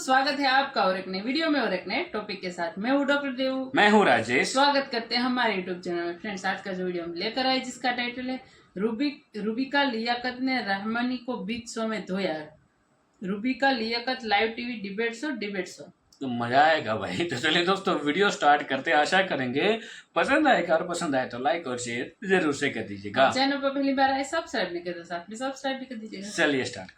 स्वागत है आपका और एक नई वीडियो में और एक नए टॉपिक के साथ। मैं हूँ डॉक्टर देव, मैं हूँ राजेश। स्वागत करते हैं हमारे यूट्यूब चैनल में। फ्रेंड्स, आज का जो वीडियो हम लेकर आए जिसका टाइटल है रूबिका लियाकत ने रहमानी को बीच शो में धोया। Rubika Liyaquat live TV debate show तो मजा आएगा भाई। तो चलिए दोस्तों वीडियो स्टार्ट करते हैं। आशा करेंगे पसंद आएगा और पसंद आए तो लाइक और शेयर जरूर से कर दीजिएगा। चैनल पर पहली बार आए सब्सक्राइब नहीं करते साथ में सब्सक्राइब भी कर दीजिएगा। चलिए स्टार्ट।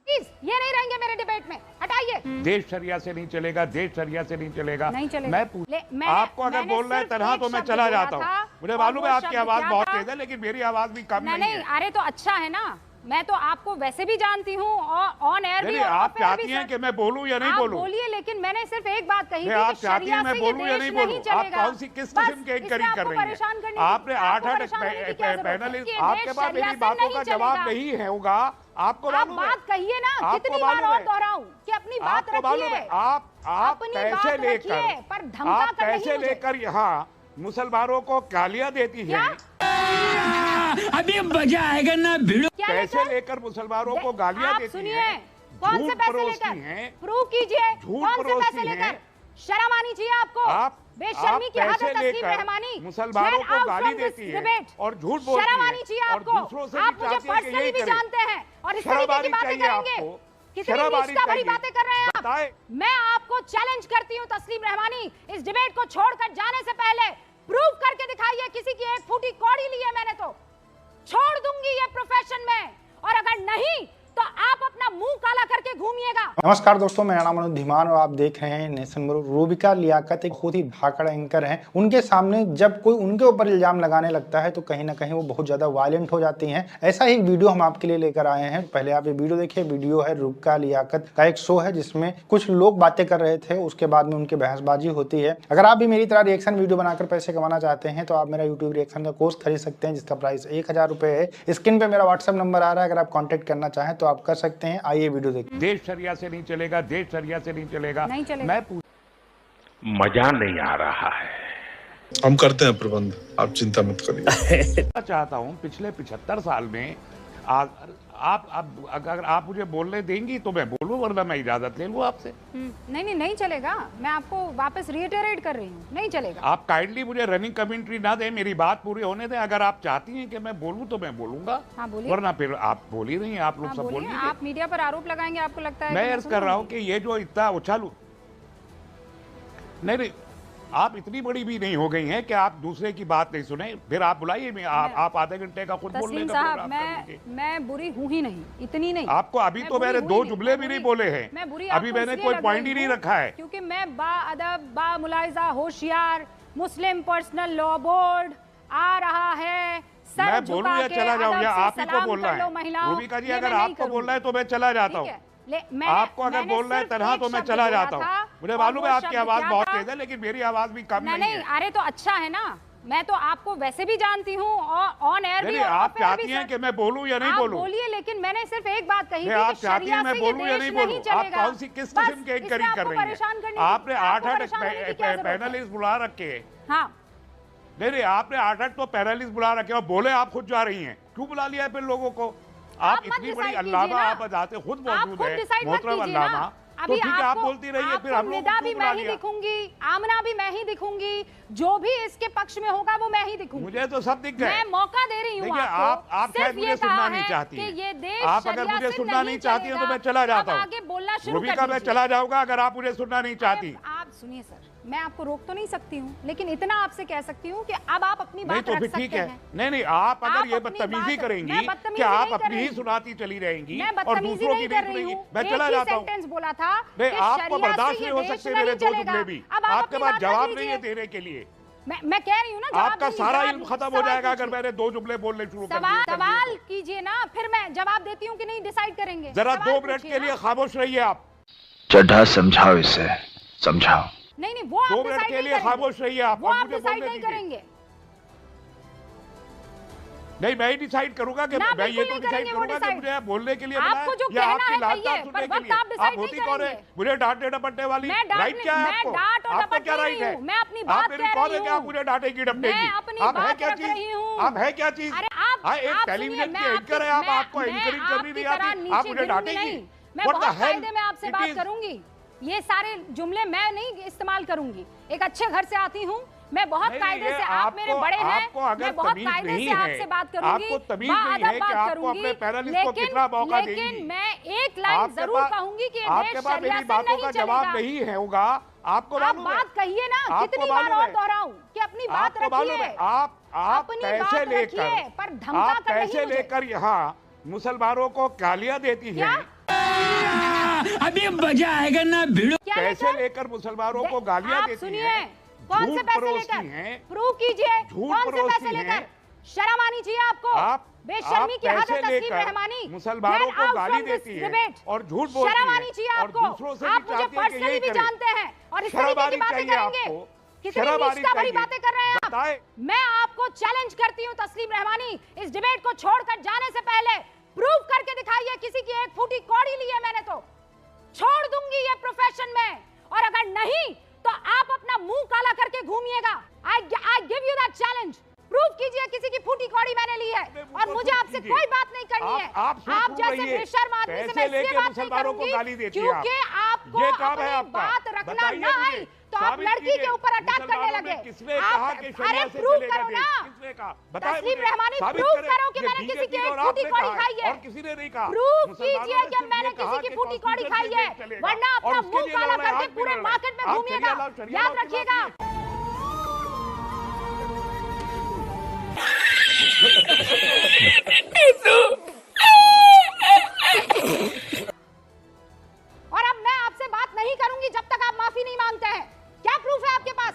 ये नहीं रहेंगे मेरे डिबेट में, हटाइए। देश शरिया से नहीं चलेगा, देश शरिया से नहीं चलेगा, नहीं चलेगा। मैं आपको अगर बोल रहे तरह तो मैं चला जाता हूँ। मुझे मालूम है आपकी आवाज बहुत तेज है, लेकिन मेरी आवाज भी कम नहीं है। अरे तो अच्छा है ना, मैं तो आपको वैसे भी जानती हूँ और ऑन एयर भी। आप चाहती हैं कि मैं बोलूं या नहीं बोलूं? बोलिए, लेकिन मैंने सिर्फ एक बात कही थी आप चाहती हैं मैं बोलूं या नहीं बोलूं? आप कौन सी किस किस्म के इंक्वायरी कर रही हैं? आपने 8 पैनलिस्ट, आपके पास मेरी बातों का जवाब नहीं है होगा। आपको मालूम है? बात कहिए ना, कितनी बार और दोहराऊं कि अपनी बात रखिए। आप पैसे लेकर, पर धमका कर पैसे लेकर यहाँ मुसलमानों को गालियां देती है। अभी मजा आएगा ना भिड़ो। पैसे लेकर मुसलमानों को गालियां देती है। कौन से पैसे लेकर? प्रूव कीजिए। कौन से पैसे लेकर? शर्म आनी चाहिए आपको। बेशर्मी की हद है तस्लीम रहमानी। मुसलमानों को गाली देती है और झूठ बोलती है। शर्म आनी चाहिए आपको। आप मुझे पर्सनली भी जानते हैं और इस तरीके की बातें करेंगे। कितनी नीचता भरी बातें कर रहे हैं आप। मैं आपको चैलेंज करती हूँ तस्लीम रहमानी, इस डिबेट को छोड़कर जाने से पहले प्रूव करके दिखाइए। किसी की एक फूटी कौड़ी ली है मैंने तो छोड़ दूंगी ये प्रोफेशन में, और अगर नहीं तो आप अपना मुंह काला करके घूमिएगा। नमस्कार दोस्तों, मेरा नाम अनुज धीमान और आप देख रहे हैं नेशन ब्रो। रूबिका लियाकत एक बहुत ही धाकड़ एंकर हैं। उनके सामने जब कोई उनके ऊपर इल्जाम लगाने लगता है तो कहीं ना कहीं वो बहुत ज्यादा वायलेंट हो जाती हैं। ऐसा ही वीडियो हम आपके लिए लेकर आए हैं। पहले आप ये वीडियो देखिए। वीडियो है रूबिका लियाकत का एक शो है जिसमें कुछ लोग बातें कर रहे थे, उसके बाद में उनकी बहसबाजी होती है। अगर आप भी मेरी तरह रिएक्शन वीडियो बनाकर पैसे कमाना चाहते हैं तो आप मेरा यूट्यूब रिएक्शन का कोर्स खरीद सकते हैं जिसका प्राइस 1000 रुपए है। स्क्रीन पे मेरा व्हाट्सएप नंबर आ रहा है, अगर आप कॉन्टेक्ट करना चाहें तो आप कर सकते हैं। आइए वीडियो देखिए। देश शरिया से नहीं चलेगा, देश शरिया से नहीं चलेगा। नहीं चलेगा। मैं मजा नहीं आ रहा है। हम करते हैं प्रबंध, आप चिंता मत करिए। मैं चाहता हूं पिछले 75 साल में आप अगर आप मुझे बोलने देंगी तो मैं बोलूं, वरना मैं इजाजत ले लूं आपसे। नहीं चलेगा। मैं आपको वापस रिइटरेट कर रही हूँ, नहीं चलेगा। आप काइंडली मुझे रनिंग कमेंट्री ना दें, मेरी बात पूरी होने दें। अगर आप चाहती हैं कि मैं बोलूं तो मैं बोलूंगा। हाँ, बोलिए। वरना फिर आप बोल ही नहीं, आप लोग सब बोल लीजिए। आप मीडिया पर आरोप लगाएंगे, आपको लगता है? मैं अर्ज कर रहा हूं कि ये जो इतना उछालू नहीं, आप इतनी बड़ी भी नहीं हो गई हैं कि आप दूसरे की बात नहीं सुने। फिर आप बुलाइए, आप आधे घंटे का खुद बोलने का साहब, मैं बुरी हूँ ही नहीं, इतनी नहीं। आपको अभी तो मैंने 2 जुमले भी नहीं बोले हैं। मैं बुरी अभी मैंने कोई पॉइंट ही नहीं रखा है, क्योंकि मैं बाअदब, बामुलाइजा, होशियार, मुस्लिम पर्सनल लॉ बोर्ड आ रहा है। मैं बोलूं या चला जाऊं, या आप ही को बोलना है? रूबिका जी, अगर आपको बोलना है तो मैं चला जाता हूँ। आपको अगर बोलना है तरह तो मैं चला जाता हूँ। मुझे मालूम है आपकी आवाज बहुत तेज है, लेकिन मेरी आवाज भी कम नहीं है। अरे तो अच्छा है ना, मैं तो आपको वैसे भी जानती हूँ और ऑन एयर भी। आप चाहती हैं कि मैं बोलूं या नहीं बोलूं? बोलिए, लेकिन मैंने सिर्फ एक बात कही थी। आप चाहती हैं मैं बोलूं या नहीं बोलूं? आप कौन सी किस किस्म के इंक्वायरी कर रही हैं? आपने 8 पैनलिस्ट बुला रखे हैं। हाँ, नहीं, आपने 8 तो पैनलिस्ट बुला रखे और बोले आप खुद जा रही हैं। क्यों बुला लिया फिर लोगों को? आप इतनी बड़ी अल्लामा, आप बताते खुद मौजूद है मोहतरम अल्लामा, तो ठीक है आप बोलती रहिए। फिर हम लोग भी मैं ही दिखूंगी, आमना भी मैं ही दिखूंगी, जो भी इसके पक्ष में होगा वो मैं ही दिखूंगी। मुझे तो सब दिख गए। मैं मौका दे रही हूँ आपको। आप शायद मुझे सुनना नहीं चाहती हैं। आप अगर मुझे सुनना नहीं चाहती हैं तो मैं चला जाता हूँ। आगे बोलना शुरू कर रूबिका, मैं चला जाऊंगा अगर आप मुझे सुनना नहीं चाहती। आप सुनिए सर, मैं आपको रोक तो नहीं सकती हूँ, लेकिन इतना आपसे कह सकती हूँ कि अब आप अपनी बात तो फिर ठीक है। नहीं, आप अगर ये बदतमीजी करेंगी कि आप अपनी ही सुनाती चली रहेंगी और दूसरों की नहीं सुनेंगी, मैं चला जाता हूँ। सेंटेंस बोला था। नहीं, आपको बर्दाश्त नहीं हो सकते मेरे 2 जुमले भी। आपके पास जवाब नहीं है देने के लिए। मैं कह रही हूँ ना, आपका सारा इल्म खत्म हो जाएगा अगर मैंने 2 जुमले बोलने शुरू कर दिए। सवाल कीजिए ना, फिर मैं जवाब देती हूँ कि नहीं डिसाइड करेंगे। जरा 2 मिनट के लिए खामोश रहिए आप। चड्ढा समझाओ इसे, समझाओ। नहीं, वो 2 मिनट के लिए खामोश रहिए आप। वो आप डिसाइड नहीं करेंगे। नहीं, मैं ही डिसाइड करूंगा कि मैं ये तो डिसाइड करूंगा कि मुझे बोलने के लिए आपको जो या कहना आपकी है लालता कहिए, सुनने पर के लिए। आप होती कौन है मुझे डांटने डपटने वाली? राइट क्या है आपको? आपको क्या राइट है? मैं अपनी बात आप मेरी कौन है कि आप मुझे डांटेगी डपटेगी? आप है क्या चीज? आप है क्या चीज? एक टेलीविजन की एंकर है आप, आपको एंकरिंग करनी नहीं आती, आप मुझे डांटेगी? मैं बहुत कायदे में आपसे बात करूंगी, ये सारे जुमले मैं नहीं इस्तेमाल करूंगी। एक अच्छे घर से आती हूँ, मैं बहुत कायदे से, आप मेरे बड़े हैं, मैं बहुत कायदे से आपसे बात करूंगी, बात करूंगी, लेकिन मैं एक लाइन जरूर कहूंगी कि ये देश शरिया से नहीं चलेगा। आपको आप बात कहिए ना, कितनी बार और दोहराऊं कि अपनी बात रखिए, आप पैसे लेकर, पर धमका कर पैसे लेकर यहाँ मुसलमानों को गालियां देती है। अभी मजा आएगा ना भिड़ो। पैसे लेकर मुसलमानों को गालियां देती है। कौन से पैसे लेकर? प्रूव कीजिए, कौन से पैसे लेकर? शर्म आनी चाहिए आपको। बेशर्मी की हद है तस्लीम रहमानी, मुसलमानों को गाली देती है और झूठ बोलती है। शर्म आनी चाहिए आपको। आप मुझे पर्सनली भी जानते हैं और इस तरीके की बातें करेंगे, कितनी निष्ठा भरी बातें कर रहे हैं आप। मैं आपको चैलेंज करती हूँ तस्लीम रहमानी, इस डिबेट को छोड़कर जाने से पहले प्रूव करके दिखाइए, किसी की एक फूटी कौड़ी ली है मैंने तो छोड़ दूंगी ये प्रोफेशन में, और अगर नहीं तो आप अपना मुंह काला करके घूमिएगा। I give you that challenge। Prove कीजिए किसी की फूटी कौड़ी मैंने ली है, और मुझे आपसे कोई बात नहीं करनी है। आप जैसे बेशर्म आदमी से मैं इसलिए बात नहीं करूंगी क्योंकि आपको अपनी बात रखना ना है, तो आप लड़की के ऊपर अटैक करने लगे। अरे प्रूव करो ना तस्लीम रहमानी, प्रूव करो कि मैंने किसी की एक फूटी कौड़ी खाई है, प्रूव कीजिए कि मैंने किसी की फूटी कौड़ी खाई है, वरना अपना मुंह काला करके पूरे मार्केट में घूमिएगा, याद रखिएगा। और अब मैं आपसे बात नहीं करूंगी जब तक आप माफी नहीं मांगते हैं। क्या प्रूफ है आपके पास?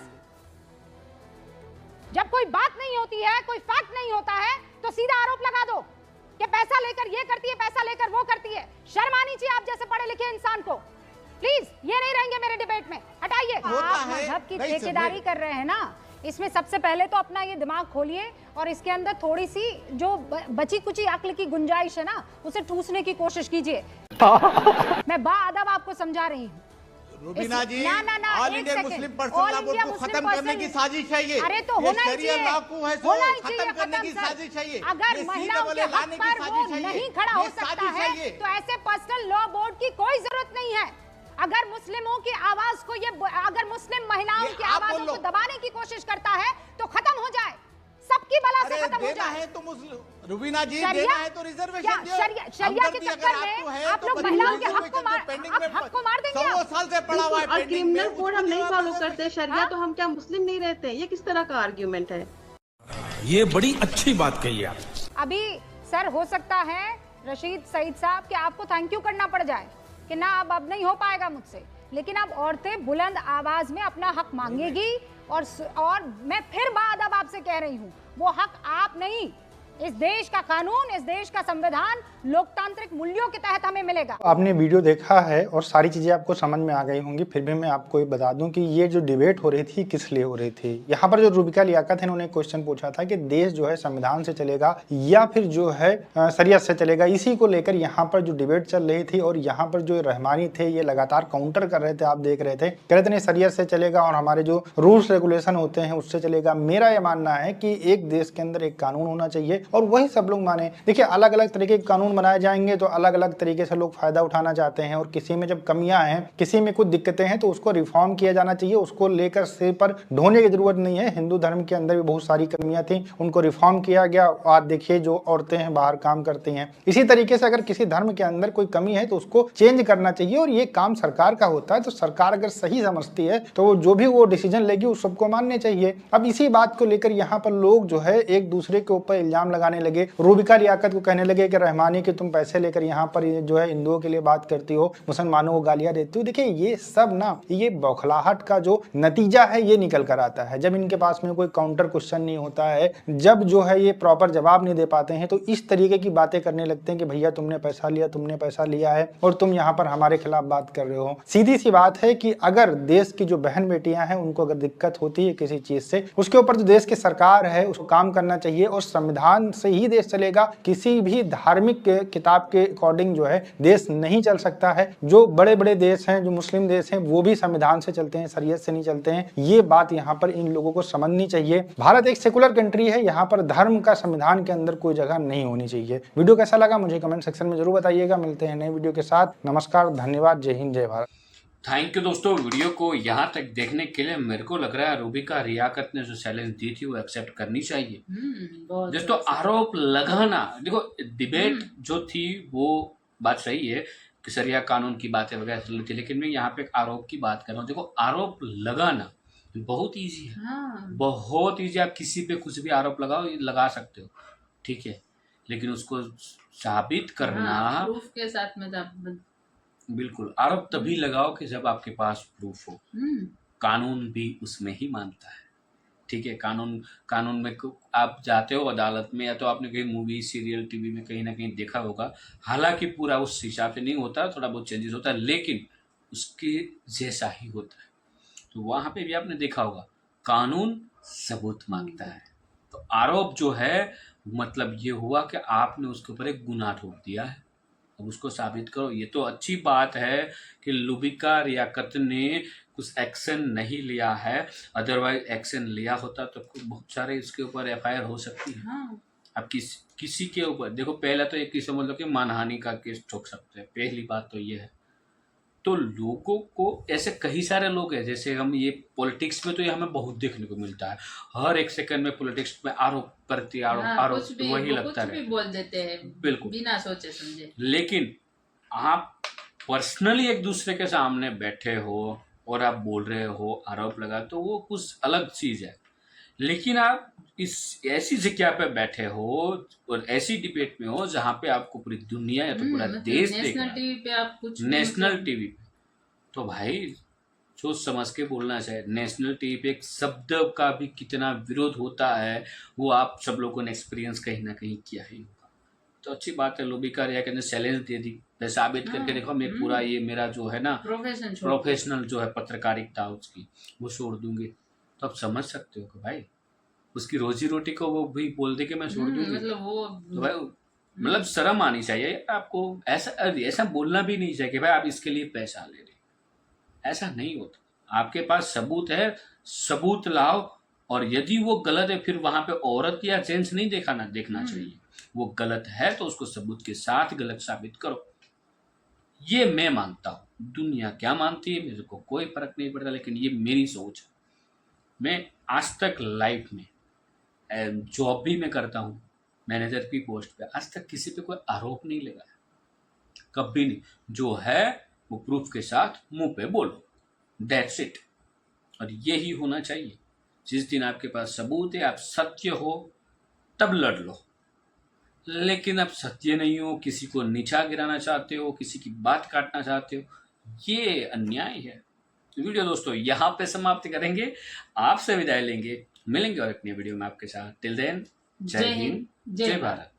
जब कोई बात नहीं होती है, कोई फैक्ट नहीं होता है, तो सीधा आरोप लगा दो कि पैसा लेकर ये करती है, पैसा लेकर वो करती है। शर्म आनी चाहिए आप जैसे पढ़े लिखे इंसान को। प्लीज ये नहीं रहेंगे मेरे डिबेट में, हटाइए। आप मजहब की ठेकेदारी कर रहे हैं ना, इसमें सबसे पहले तो अपना ये दिमाग खोलिए और इसके अंदर थोड़ी सी जो बची कुची अक्ल की गुंजाइश है ना, उसे ठूसने की कोशिश कीजिए। मैं बाअदब आपको समझा रही हूँ। Rubina ji, all India Muslim personal law board को खत्म करने की साजिश है ये। अरे तो होना ही चाहिए, खत्म करने की साजिश है ये। अगर महिलाओं के हक पर वो नहीं खड़ा हो सकता है तो ऐसे पर्सनल लॉ बोर्ड की कोई जरूरत नहीं है। अगर मुस्लिमों की आवाज को अगर मुस्लिम महिलाओं की आवाजों को दबाने की कोशिश करता है तो खत्म हो जाए, सबकी बला से खत्म हो जाए। रुबीना जी, देना है तो रिजर्वेशन दियो। शरिया के चक्कर में आप लोग महिलाओं के हक को मार देंगे। 100 साल से पड़ा हुआ है। और क्रिमिनल कोड हम नहीं फॉलो करते शरिया, तो हम क्या मुस्लिम नहीं रहते? ये किस तरह का आर्ग्यूमेंट है? ये बड़ी अच्छी बात कही आप। अभी सर हो सकता है रशीद सईद साहब कि आपको थैंक यू करना पड़ जाए कि ना अब नहीं हो पाएगा मुझसे, लेकिन अब औरतें बुलंद आवाज में अपना हक मांगेगी और मैं फिर बाअदब आपसे कह रही हूँ, वो हक आप नहीं, इस देश का कानून, इस देश का संविधान लोकतांत्रिक मूल्यों के तहत हमें मिलेगा। आपने वीडियो देखा है और सारी चीजें आपको समझ में आ गई होंगी, फिर भी मैं आपको ये बता दूं कि ये जो डिबेट हो रही थी किस लिए हो रही थी। यहाँ पर जो रूबिका लियाकत है, उन्होंने क्वेश्चन पूछा था कि देश जो है संविधान से चलेगा या फिर जो है शरीयत से चलेगा। इसी को लेकर यहाँ पर जो डिबेट चल रही थी और यहाँ पर जो रहमानी थे ये लगातार काउंटर कर रहे थे। आप देख रहे थे, कह रहे थे नहीं शरीयत से चलेगा और हमारे जो रूल्स रेगुलेशन होते हैं उससे चलेगा। मेरा ये मानना है कि एक देश के अंदर एक कानून होना चाहिए और वही सब लोग माने। देखिए अलग अलग तरीके के कानून बनाए जाएंगे तो अलग अलग तरीके से लोग फायदा उठाना चाहते हैं, और किसी में जब कमियां हैं, किसी में कुछ दिक्कतें हैं तो उसको रिफॉर्म किया जाना चाहिए। उसको लेकर सिर पर ढोने की जरूरत नहीं है। हिंदू धर्म के अंदर भी बहुत सारी कमियां थी, उनको रिफॉर्म किया गया। आज देखिए जो औरतें हैं बाहर काम करती हैं। इसी तरीके से अगर किसी धर्म के अंदर कोई कमी है तो उसको चेंज करना चाहिए, और ये काम सरकार का होता है। तो सरकार अगर सही समझती है तो जो भी वो डिसीजन लेगी उस सबको मानने चाहिए। अब इसी बात को लेकर यहाँ पर लोग जो है एक दूसरे के ऊपर इल्जाम लगाने लगे। रूबिका लियाकत को कहने लगे कि रहमानी कि तुम पैसे लेकर यहाँ पर जो है हिंदुओं के लिए बात करती हो, मुसलमानों को गालियां देती हो। देखिए ये सब ना, ये बौखलाहट का जो नतीजा है ये निकल कर आता है। जब इनके पास में कोई काउंटर क्वेश्चन नहीं होता है, जब जो है ये प्रॉपर जवाब नहीं दे पाते हैं, तो इस तरीके की बातें करने लगते हैं कि भैया तुमने पैसा लिया, तुमने पैसा लिया है और तुम यहाँ पर हमारे खिलाफ बात कर रहे हो। सीधी सी बात है कि अगर देश की जो बहन बेटियां हैं उनको अगर दिक्कत होती है किसी चीज से, उसके ऊपर जो देश की सरकार है उसको काम करना चाहिए। और संविधान संविधान से ही देश चलेगा, किसी भी धार्मिक किताब के अकॉर्डिंग जो है देश नहीं चल सकता है। जो बड़े बड़े देश हैं, जो मुस्लिम देश हैं, वो भी संविधान से चलते हैं, शरीयत से नहीं चलते हैं। ये बात यहाँ पर इन लोगों को समझनी चाहिए। भारत एक सेकुलर कंट्री है, यहाँ पर धर्म का संविधान के अंदर कोई जगह नहीं होनी चाहिए। वीडियो कैसा लगा मुझे कमेंट सेक्शन में जरूर बताइएगा। मिलते हैं नए वीडियो के साथ। नमस्कार, धन्यवाद, जय हिंद, जय भारत। थैंक यू दोस्तों, वीडियो को यहाँ तक देखने के लिए मेरे को लग रहा है रूबिका रियाकत ने जो चैलेंज दी थी वो एक्सेप्ट करनी चाहिए। दोस्तों आरोप लगाना, देखो डिबेट जो थी वो बात सही है कि शरिया कानून की बातें वगैरह चल रही थी, लेकिन मैं यहाँ पे एक आरोप की बात कर रहा हूँ। देखो आरोप लगाना बहुत ईजी है, बहुत ईजी। आप किसी पे कुछ भी आरोप लगाओ, लगा सकते हो, ठीक है, लेकिन उसको साबित करना प्रूफ के साथ में बिल्कुल। आरोप तभी लगाओ कि जब आपके पास प्रूफ हो। कानून भी उसमें ही मानता है, ठीक है। कानून में आप जाते हो अदालत में, या तो आपने कहीं मूवी सीरियल टीवी में कहीं ना कहीं देखा होगा, हालांकि पूरा उस हिसाब से नहीं होता, थोड़ा बहुत चेंजेस होता है, लेकिन उसके जैसा ही होता है। तो वहाँ पे भी आपने देखा होगा कानून सबूत मांगता है। तो आरोप जो है मतलब ये हुआ कि आपने उसके ऊपर एक गुनाह ठोक दिया है, अब उसको साबित करो। ये तो अच्छी बात है कि रूबिका रियाकत ने कुछ एक्शन नहीं लिया है, अदरवाइज एक्शन लिया होता तो बहुत सारे इसके ऊपर एफआईआर हो सकती है। अब किसी के ऊपर देखो, पहला तो एक समझ लो कि मानहानि का केस ठोक सकते हैं, पहली बात तो ये है। तो लोगों को ऐसे कई सारे लोग हैं, जैसे हम ये पॉलिटिक्स में तो ये हमें बहुत देखने को मिलता है, हर एक सेकंड में पॉलिटिक्स में आरोप प्रति आरोप वही लगता है, बोल देते हैं बिल्कुल बिना सोचे समझे। लेकिन आप पर्सनली एक दूसरे के सामने बैठे हो और आप बोल रहे हो, आरोप लगा, तो वो कुछ अलग चीज है। लेकिन आप इस ऐसी जगह पे बैठे हो और ऐसी डिबेट में हो जहाँ पे आपको पूरी दुनिया या तो पूरा देश देख रहा है, नेशनल टीवी पे आप कुछ नेशनल टीवी पे, तो भाई सोच समझ के बोलना चाहिए। नेशनल टीवी पे एक शब्द का भी कितना विरोध होता है वो आप सब लोगों ने एक्सपीरियंस कहीं ना कहीं किया ही होगा। तो अच्छी बात है, रूबिका रियाकत ने चैलेंज दे दी, साबित करके देखो मैं पूरा ये मेरा जो है ना प्रोफेशनल जो है पत्रकारिता उसकी वो छोड़ दूंगी। तो आप समझ सकते हो कि भाई उसकी रोजी रोटी को वो भी बोल दे कि मैं छोड़ दूंगी, मतलब वो तो भाई मतलब शर्म आनी चाहिए आपको। ऐसा बोलना भी नहीं चाहिए कि भाई आप इसके लिए पैसा ले रहे, ऐसा नहीं होता। आपके पास सबूत है, सबूत लाओ, और यदि वो गलत है फिर वहां पे औरत या जेंट्स नहीं देखना चाहिए। वो गलत है तो उसको सबूत के साथ गलत साबित करो, ये मैं मानता हूँ। दुनिया क्या मानती है मेरे को कोई फर्क नहीं पड़ता, लेकिन ये मेरी सोच है। मैं आज तक लाइफ में जॉब भी मैं करता हूँ मैनेजर की पोस्ट पे, आज तक किसी पे कोई आरोप नहीं लगाया, कभी नहीं। जो है वो प्रूफ के साथ मुंह पे बोलो, दैट्स इट। और यही होना चाहिए। जिस दिन आपके पास सबूत है, आप सत्य हो, तब लड़ लो। लेकिन अब सत्य नहीं हो, किसी को नीचा गिराना चाहते हो, किसी की बात काटना चाहते हो, ये अन्याय है। वीडियो दोस्तों यहाँ पे समाप्त करेंगे, आपसे विदाई लेंगे, मिलेंगे और एक नई वीडियो में आपके साथ। टिल देन जय हिंद, जय भारत।